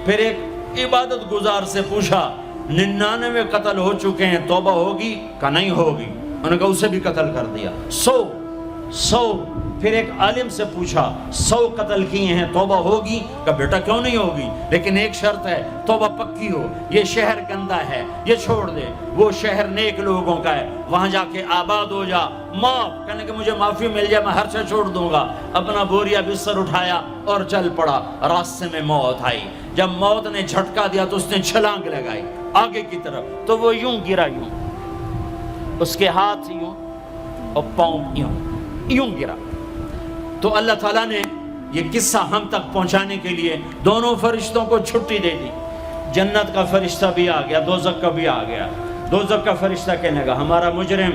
پھر ایک عبادت گزار سے پوچھا 99 قتل ہو چکے ہیں، توبہ ہوگی؟ کہ نہیں ہوگی۔ انہوں نے کہا اسے بھی قتل کر دیا۔ 100 پھر ایک عالم سے پوچھا 100 قتل کیے ہیں، توبہ ہوگی؟ کہ بیٹا کیوں نہیں ہوگی، لیکن ایک شرط ہے، توبہ پکی ہو، یہ شہر گندا ہے، یہ چھوڑ دے، وہ شہر نیک لوگوں کا ہے، وہاں جا کے آباد ہو جا، معاف کہنے کہ مجھے معافی مل جائے میں ہر سے چھوڑ دوں گا۔ اپنا بوریا بستر اٹھایا اور چل پڑا۔ راستے میں موت آئی، جب موت نے جھٹکا دیا تو اس نے چھلانگ لگائی آگے کی طرف، تو وہ یوں گرا، یوں اس کے ہاتھ یوں اور پاؤں یوں گرا۔ تو اللہ تعالیٰ نے یہ قصہ ہم تک پہنچانے کے لیے دونوں فرشتوں کو چھٹی دے دی۔ جنت کا فرشتہ بھی آ گیا، دوزخ کا بھی آ گیا۔ دوزخ کا فرشتہ کہنے لگا ہمارا مجرم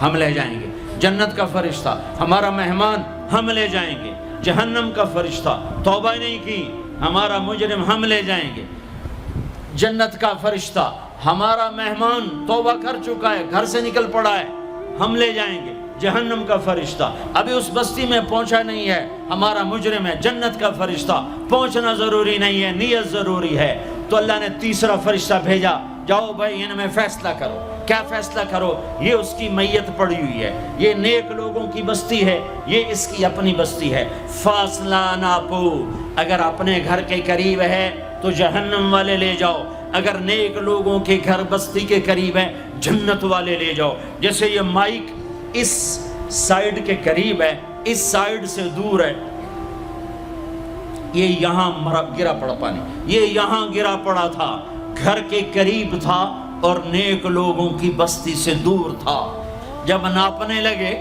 ہم لے جائیں گے، جنت کا فرشتہ ہمارا مہمان ہم لے جائیں گے، جہنم کا فرشتہ توبہ نہیں کی ہمارا مجرم ہم لے جائیں گے، جنت کا فرشتہ ہمارا مہمان توبہ کر چکا ہے، گھر سے نکل پڑا ہے، ہم لے جائیں گے، جہنم کا فرشتہ ابھی اس بستی میں پہنچا نہیں ہے، ہمارا مجرم ہے، جنت کا فرشتہ پہنچنا ضروری نہیں ہے، نیت ضروری ہے۔ تو اللہ نے تیسرا فرشتہ بھیجا، جاؤ بھائی ان میں فیصلہ کرو۔ کیا فیصلہ کرو؟ یہ اس کی میت پڑی ہوئی ہے، یہ نیک لوگوں کی بستی ہے، یہ اس کی اپنی بستی ہے، فاصلہ ناپو، اگر اپنے گھر کے قریب ہے تو جہنم والے لے جاؤ، اگر نیک لوگوں کے گھر بستی کے قریب ہے جنت والے لے جاؤ۔ جیسے یہ مائک اس سائیڈ کے قریب ہے، اس سائیڈ سے دور ہے، یہ یہاں گرا پڑا پانی، یہ یہاں گرا پڑا تھا، گھر کے قریب تھا اور نیک لوگوں کی بستی سے دور تھا۔ جب ناپنے لگے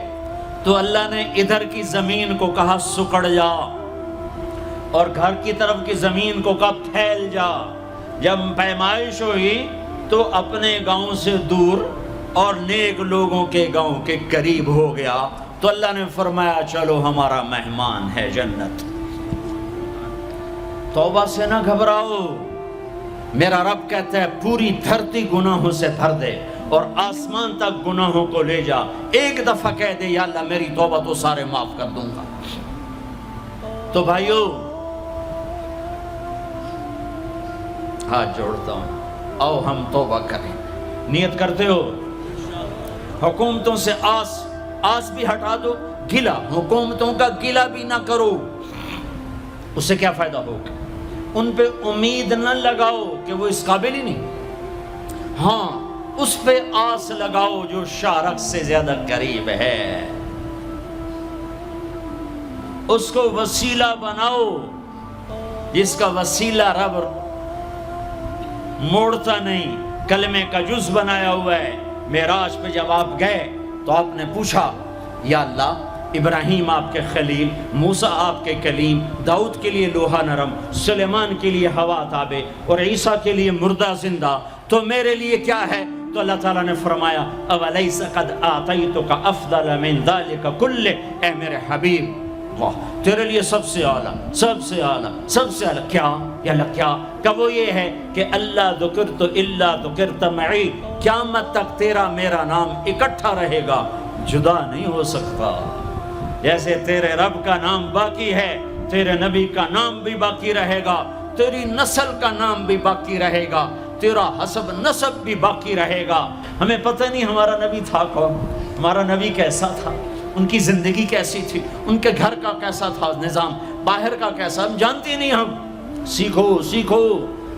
تو اللہ نے ادھر کی زمین کو کہا سکڑ جا، اور گھر کی طرف کی زمین کو کہا پھیل جا۔ جب پیمائش ہوئی تو اپنے گاؤں سے دور اور نیک لوگوں کے گاؤں کے قریب ہو گیا، تو اللہ نے فرمایا چلو ہمارا مہمان ہے جنت۔ توبہ سے نہ گھبراؤ، میرا رب کہتا ہے پوری دھرتی گناہوں سے بھر دے اور آسمان تک گناہوں کو لے جا، ایک دفعہ کہہ دے یا اللہ میری توبہ تو سارے معاف کر دوں گا۔ تو بھائیو ہاتھ جوڑتا ہوں، آؤ ہم توبہ کریں۔ نیت کرتے ہو؟ حکومتوں سے آس بھی ہٹا دو، گلہ حکومتوں کا گلہ بھی نہ کرو، اس سے کیا فائدہ ہوگا؟ ان پہ امید نہ لگاؤ کہ وہ اس قابل ہی نہیں، ہاں اس پہ آس لگاؤ جو شارک سے زیادہ قریب ہے، اس کو وسیلہ بناؤ جس کا وسیلہ رب موڑتا نہیں، کلمے کا جز بنایا ہوا ہے۔ معراج پہ جب آپ گئے تو آپ نے پوچھا یا اللہ ابراہیم آپ کے خلیل، موسیٰ آپ کے کلیم، داؤد کے لیے لوہا نرم، سلیمان کے لیے ہوا تابع اور عیسیٰ کے لیے مردہ زندہ، تو میرے لیے کیا ہے؟ تو اللہ تعالیٰ نے فرمایا اولیس قد آتیتک افضل من ذلک کلہ، اے میرے حبیب واہ تیرے لیے سب سے اعلیٰ، سب سے اعلیٰ، سب سے اعلیٰ کیا؟ یا اللہ کیا؟ کہ وہ یہ ہے کہ اللہ ذکرت الا ذکرت معی، قیامت تک تیرا میرا نام اکٹھا رہے گا، جدا نہیں ہو سکتا۔ جیسے تیرے رب کا نام باقی ہے، تیرے نبی کا نام بھی باقی رہے گا، تیری نسل کا نام بھی باقی رہے گا، تیرا حسب نسب بھی باقی رہے گا۔ ہمیں پتہ نہیں ہمارا نبی تھا کون، ہمارا نبی کیسا تھا، ان کی زندگی کیسی تھی، ان کے گھر کا کیسا تھا نظام، باہر کا کیسا، ہم جانتے نہیں۔ ہم سیکھو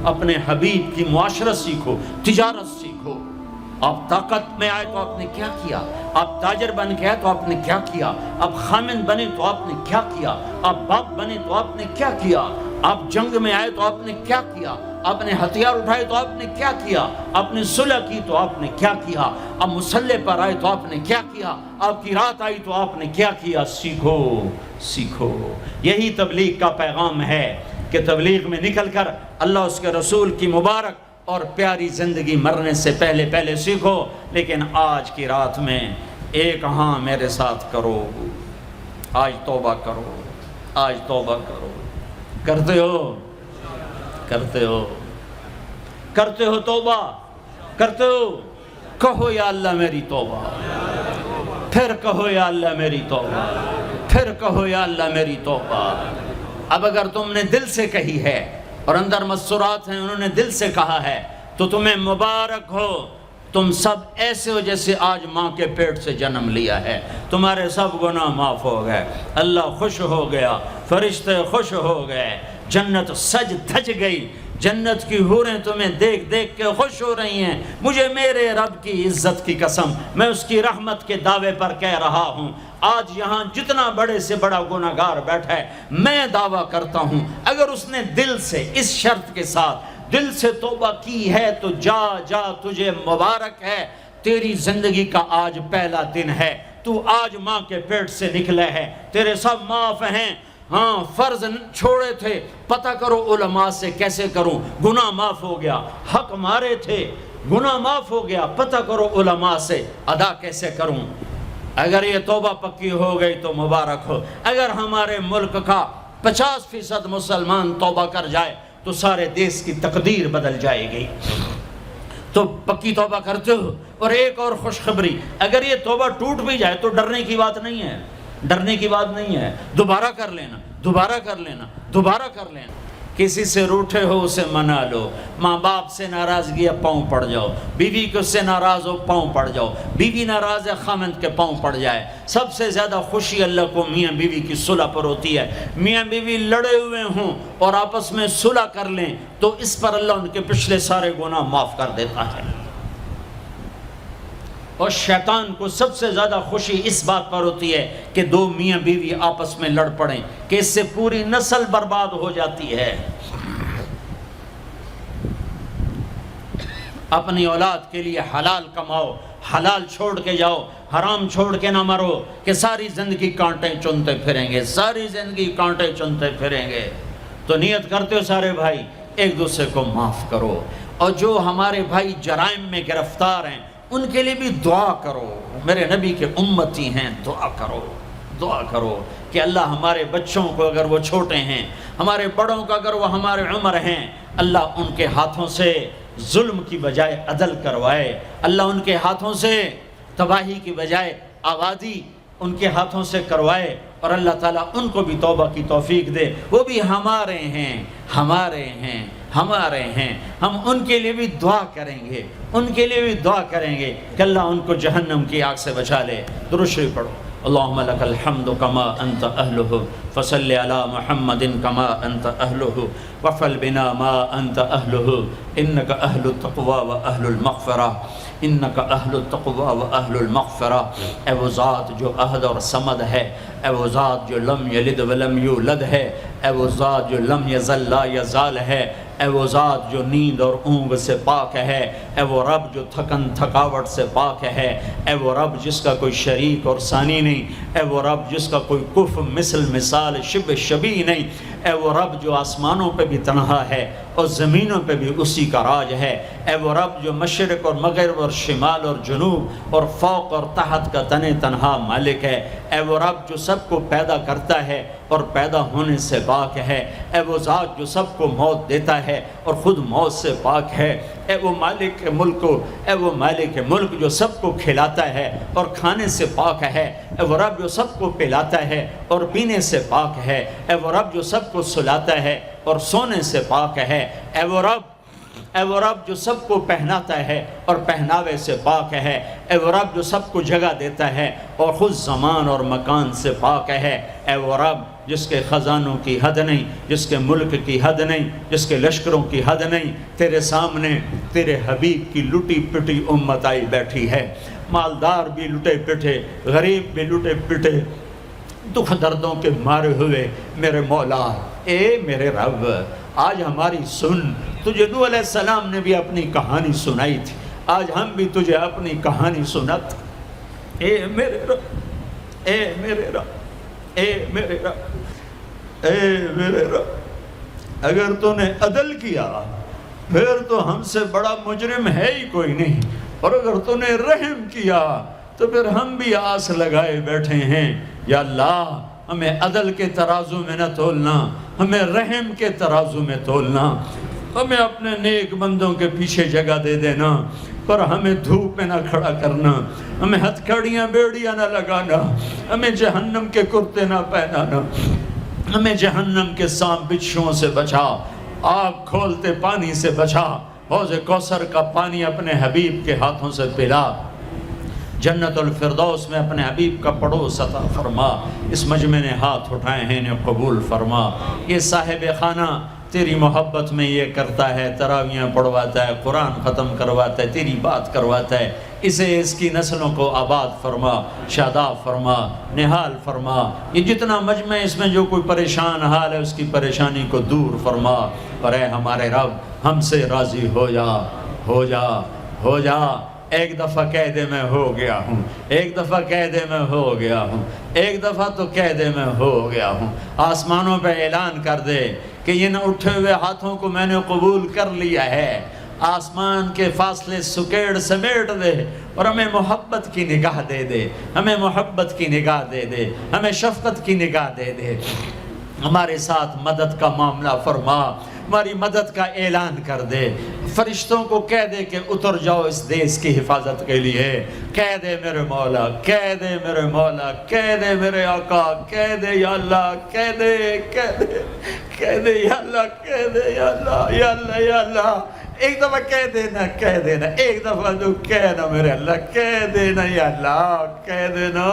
اپنے حبیب کی معاشرت سیکھو، تجارت سیکھو۔ آپ طاقت میں آئے تو آپ نے کیا کیا، آپ تاجر بن کے آئے تو آپ نے کیا کیا، آپ خامن بنے تو آپ نے کیا کیا، آپ باپ بنے تو آپ نے کیا کیا، آپ جنگ میں آئے تو آپ نے کیا کیا، آپ نے ہتھیار اٹھائے تو آپ نے کیا کیا، آپ نے صلح کی تو آپ نے کیا کیا، آپ مسلح پر آئے تو آپ نے کیا کیا، آپ کی رات آئی تو آپ نے کیا کیا۔ سیکھو۔ یہی تبلیغ کا پیغام ہے کہ تبلیغ میں نکل کر اللہ اس کے رسول کی مبارک اور پیاری زندگی مرنے سے پہلے سیکھو۔ لیکن آج کی رات میں ایک ہاں میرے ساتھ کرو، آج توبہ کرو، آج توبہ کرو۔ کرتے ہو توبہ، کرتے ہو؟ کہو یا اللہ میری توبہ، پھر کہو یا اللہ میری توبہ، پھر کہو یا اللہ میری توبہ۔ اب اگر تم نے دل سے کہی ہے اور اندر مسرات ہیں، انہوں نے دل سے کہا ہے تو تمہیں مبارک ہو، تم سب ایسے ہو جیسے آج ماں کے پیٹ سے جنم لیا ہے، تمہارے سب گناہ معاف ہو گئے، اللہ خوش ہو گیا، فرشتے خوش ہو گئے، جنت سج دھج گئی، جنت کی حوریں تمہیں دیکھ دیکھ کے خوش ہو رہی ہیں۔ مجھے میرے رب کی عزت کی قسم، میں اس کی رحمت کے دعوے پر کہہ رہا ہوں، آج یہاں جتنا بڑے سے بڑا گناہگار بیٹھا ہے، میں دعویٰ کرتا ہوں اگر اس نے دل سے اس شرط کے ساتھ دل سے توبہ کی ہے تو جا جا، تجھے مبارک ہے، تیری زندگی کا آج پہلا دن ہے، تو آج ماں کے پیٹ سے نکلے ہے، تیرے سب معاف ہیں۔ ہاں فرض چھوڑے تھے، پتہ کرو علماء سے کیسے کروں، گناہ معاف ہو گیا، حق مارے تھے، گناہ معاف ہو گیا، پتہ کرو علماء سے ادا کیسے کروں۔ اگر یہ توبہ پکی ہو گئی تو مبارک ہو۔ اگر ہمارے ملک کا 50% مسلمان توبہ کر جائے تو سارے دیش کی تقدیر بدل جائے گی۔ تو پکی توبہ کرتے ہو۔ اور ایک اور خوشخبری، اگر یہ توبہ ٹوٹ بھی جائے تو ڈرنے کی بات نہیں ہے، ڈرنے کی بات نہیں ہے، دوبارہ کر لینا، دوبارہ کر لینا، دوبارہ کر لینا۔ کسی سے روٹھے ہو اسے منا لو، ماں باپ سے ناراضگی ہے پاؤں پڑ جاؤ، بیوی کو سے ناراض ہو پاؤں پڑ جاؤ، بیوی ناراض ہے خامند کے پاؤں پڑ جائے۔ سب سے زیادہ خوشی اللہ کو میاں بیوی کی صلح پر ہوتی ہے۔ میاں بیوی لڑے ہوئے ہوں اور آپس میں صلح کر لیں تو اس پر اللہ ان کے پچھلے سارے گناہ معاف کر دیتا ہے۔ اور شیطان کو سب سے زیادہ خوشی اس بات پر ہوتی ہے کہ دو میاں بیوی آپس میں لڑ پڑیں، کہ اس سے پوری نسل برباد ہو جاتی ہے۔ اپنی اولاد کے لیے حلال کماؤ، حلال چھوڑ کے جاؤ، حرام چھوڑ کے نہ مرو کہ ساری زندگی کانٹے چنتے پھریں گے، ساری زندگی کانٹے چنتے پھریں گے۔ تو نیت کرتے ہو سارے بھائی ایک دوسرے کو معاف کرو، اور جو ہمارے بھائی جرائم میں گرفتار ہیں ان کے لیے بھی دعا کرو، میرے نبی کے امتی ہیں، دعا کرو، دعا کرو کہ اللہ ہمارے بچوں کو اگر وہ چھوٹے ہیں، ہمارے بڑوں کو اگر وہ ہمارے عمر ہیں، اللہ ان کے ہاتھوں سے ظلم کی بجائے عدل کروائے، اللہ ان کے ہاتھوں سے تباہی کی بجائے آبادی ان کے ہاتھوں سے کروائے، اور اللہ تعالیٰ ان کو بھی توبہ کی توفیق دے۔ وہ بھی ہمارے ہیں، ہمارے ہیں، ہمارے ہیں، ہم ان کے لیے بھی دعا کریں گے، ان کے لیے بھی دعا کریں گے کہ اللہ ان کو جہنم کی آگ سے بچا لے۔ درود شریف پڑھو۔ اللہم لک الحمد کما انت اہلہ فصل علی محمد کما انت اہلہ وفعل بنا ما انت اہلہ انک اہل التقوی و اہل المغفرہ، انک اہل التقوی و اہل المغفرہ۔ اے وہ ذات جو احد اور صمد ہے، اے وہ ذات جو لم یلد ولم یولد ہے، اے وہ ذات جو لم یزل لا یزال ہے، اے وہ ذات جو نیند اور اونگ سے پاک ہے، اے وہ رب جو تھکن تھکاوٹ سے پاک ہے، اے وہ رب جس کا کوئی شریک اور ثانی نہیں، اے وہ رب جس کا کوئی کف مثل مثال شبہ شبیہ نہیں، اے وہ رب جو آسمانوں پہ بھی تنہا ہے اور زمینوں پہ بھی اسی کا راج ہے، اے وہ رب جو مشرق اور مغرب اور شمال اور جنوب اور فوق اور تحت کا تنہا مالک ہے، اے وہ رب جو سب کو پیدا کرتا ہے اور پیدا ہونے سے پاک ہے، اے وہ ذات جو سب کو موت دیتا ہے اور خود موت سے پاک ہے، اے وہ مالک ملک، اے وہ مالک ملک جو سب کو کھلاتا ہے اور کھانے سے پاک ہے، اے وہ رب جو سب کو پلاتا ہے اور پینے سے پاک ہے، اے وہ رب جو سب کو سلاتا ہے اور سونے سے پاک ہے، اے وہ رب جو سب کو پہناتا ہے اور پہناوے سے پاک ہے، اے وہ رب جو سب کو جگہ دیتا ہے اور خود زمان اور مکان سے پاک ہے، اے وہ رب جس کے خزانوں کی حد نہیں، جس کے ملک کی حد نہیں، جس کے لشکروں کی حد نہیں، تیرے سامنے تیرے حبیب کی لٹی پٹی امت آئی بیٹھی ہے، مالدار بھی لٹے پٹے، غریب بھی لٹے پٹے، دکھ دردوں کے مارے ہوئے میرے مولا، اے میرے رب آج ہماری سن۔ تجھے نوح علیہ السلام نے بھی اپنی کہانی سنائی تھی، آج ہم بھی تجھے اپنی کہانی سنت۔ اے میرے رب، اے میرے رب، اے میرے رب، اے میرے رب، اگر تو نے عدل کیا پھر تو ہم سے بڑا مجرم ہے ہی کوئی نہیں، اور اگر تو نے رحم کیا تو پھر ہم بھی آس لگائے بیٹھے ہیں۔ یا اللہ ہمیں عدل کے ترازو میں نہ تولنا، ہمیں رحم کے ترازو میں تولنا، ہمیں اپنے نیک بندوں کے پیچھے جگہ دے دینا، پر ہمیں دھوپ میں نہ کھڑا کرنا، ہمیں ہتھکڑیاں بیڑیاں نہ لگانا، ہمیں جہنم کے کرتے نہ پہنانا، ہمیں جہنم کے سانپ بچھوؤں سے بچا۔ آگ کھولتے پانی سے بچا، حوض کوثر کا پانی اپنے حبیب کے ہاتھوں سے پلا، جنت الفردوس میں اپنے حبیب کا پڑوس عطا فرما، اس مجمع نے ہاتھ اٹھائے ہیں انہیں قبول فرما۔ یہ صاحب خانہ تیری محبت میں یہ کرتا ہے، تراویاں پڑھواتا ہے، قرآن ختم کرواتا ہے، تیری بات کرواتا ہے، اسے اس کی نسلوں کو آباد فرما، شاداب فرما، نہال فرما۔ یہ جتنا مجمع اس میں جو کوئی پریشان حال ہے اس کی پریشانی کو دور فرما، اور اے ہمارے رب ہم سے راضی ہو جا، ہو جا، ہو جا۔ ایک دفعہ کہہ دے میں ہو گیا ہوں، ایک دفعہ کہہ دے میں ہو گیا ہوں، ایک دفعہ تو کہہ دے میں ہو گیا ہوں۔ آسمانوں پہ اعلان کر دے کہ ان اٹھے ہوئے ہاتھوں کو میں نے قبول کر لیا ہے۔ آسمان کے فاصلے سکیڑ سمیٹ دے اور ہمیں محبت کی نگاہ دے دے، ہمیں محبت کی نگاہ دے دے، ہمیں شفقت کی نگاہ دے دے۔ ہمارے ساتھ مدد کا معاملہ فرما، ہماری مدد کا اعلان کر دے، فرشتوں کو کہہ دے کہ اتر جاؤ اس دیس کی حفاظت کے لیے۔ کہہ دے میرے مولا، کہہ دے میرے مولا، کہہ دے میرے آقا، کہہ دے یا اللہ، کہہ دے، کہہ دے، کہہ دے یا اللہ، کہہ دے یا اللہ، یا اللہ، یا اللہ۔ ایک دفعہ کہہ دینا، کہہ دینا، ایک دفعہ تو کہنا میرے اللہ، کہہ دینا یا اللہ، کہہ دینا۔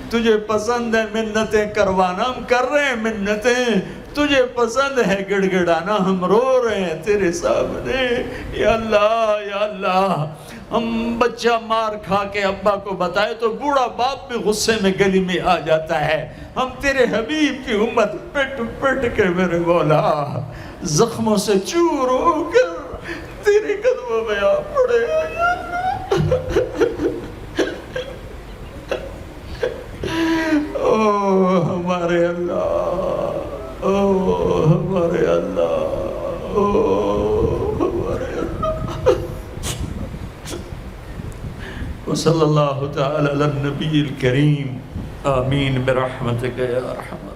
تجھے پسند ہے منتیں کروانا، ہم کر رہے ہیں منتیں، تجھے پسند ہے گڑ گڑانا، ہم رو رہے ہیں تیرے سامنے۔ یا اللہ، یا اللہ، ہم بچہ مار کھا کے ابا کو بتائے تو بوڑھا باپ بھی غصے میں گلی میں آ جاتا ہے، ہم تیرے حبیب کی امت پٹ پٹ کے میرے مولا زخموں سے چور ہو کر تیرے قدموں میں آ پڑے۔ او ہمارے اللہ، او ہمارے اللہ، او ہمارے اللہ۔ وصلی اللہ تعالی علی النبی الکریم، آمین برحمتک یا ارحم۔